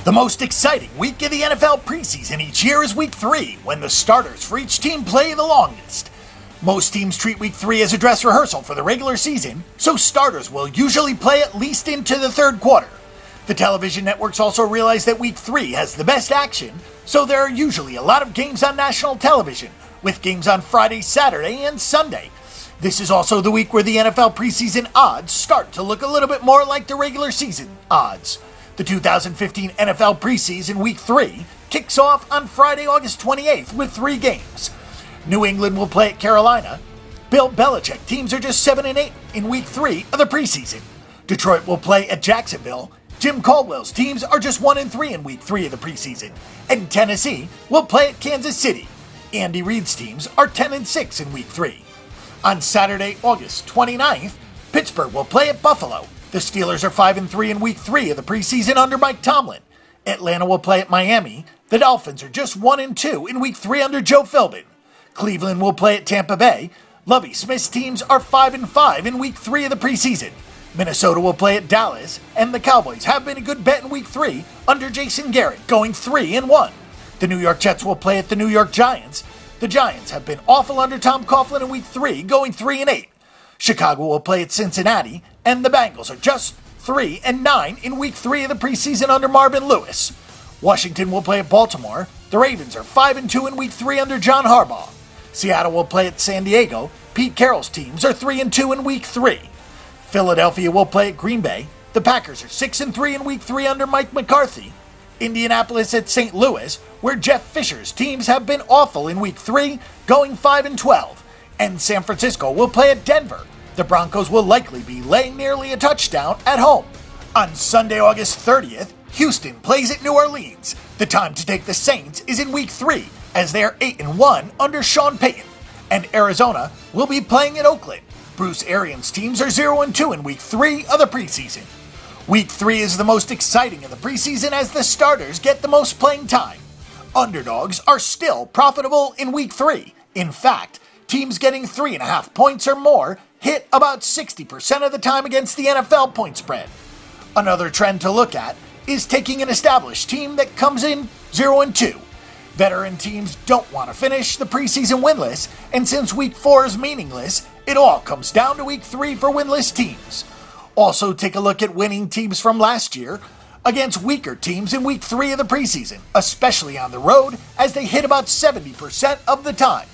The most exciting week of the NFL preseason each year is Week 3, when the starters for each team play the longest. Most teams treat Week 3 as a dress rehearsal for the regular season, so starters will usually play at least into the third quarter. The television networks also realize that Week 3 has the best action, so there are usually a lot of games on national television, with games on Friday, Saturday, and Sunday. This is also the week where the NFL preseason odds start to look a little bit more like the regular season odds. The 2015 NFL preseason Week 3 kicks off on Friday, August 28th with 3 games. New England will play at Carolina. Bill Belichick teams are just 7-8 in Week 3 of the preseason. Detroit will play at Jacksonville. Jim Caldwell's teams are just 1-3 in Week 3 of the preseason. And Tennessee will play at Kansas City. Andy Reid's teams are 10-6 in Week 3. On Saturday, August 29th, Pittsburgh will play at Buffalo. The Steelers are 5-3 in Week 3 of the preseason under Mike Tomlin. Atlanta will play at Miami. The Dolphins are just 1-2 in Week 3 under Joe Philbin. Cleveland will play at Tampa Bay. Lovie Smith's teams are 5-5 in Week 3 of the preseason. Minnesota will play at Dallas, and the Cowboys have been a good bet in Week 3 under Jason Garrett, going 3-1. The New York Jets will play at the New York Giants. The Giants have been awful under Tom Coughlin in Week 3, going 3-8. Chicago will play at Cincinnati, and the Bengals are just 3-9 in Week 3 of the preseason under Marvin Lewis. Washington will play at Baltimore. The Ravens are 5-2 in Week 3 under John Harbaugh. Seattle will play at San Diego. Pete Carroll's teams are 3-2 in Week 3. Philadelphia will play at Green Bay. The Packers are 6-3 in Week 3 under Mike McCarthy. Indianapolis at St. Louis, where Jeff Fisher's teams have been awful in Week 3, going 5-12. And San Francisco will play at Denver. The Broncos will likely be laying nearly a touchdown at home. On Sunday, August 30th, Houston plays at New Orleans. The time to take the Saints is in Week 3, as they are 8-1 under Sean Payton. And Arizona will be playing at Oakland. Bruce Arians' teams are 0-2 in Week 3 of the preseason. Week 3 is the most exciting of the preseason as the starters get the most playing time. Underdogs are still profitable in Week 3. In fact, teams getting 3.5 points or more hit about 60% of the time against the NFL point spread. Another trend to look at is taking an established team that comes in 0-2. Veteran teams don't want to finish the preseason winless, and since Week 4 is meaningless, it all comes down to Week 3 for winless teams. Also, take a look at winning teams from last year against weaker teams in Week 3 of the preseason, especially on the road, as they hit about 70% of the time.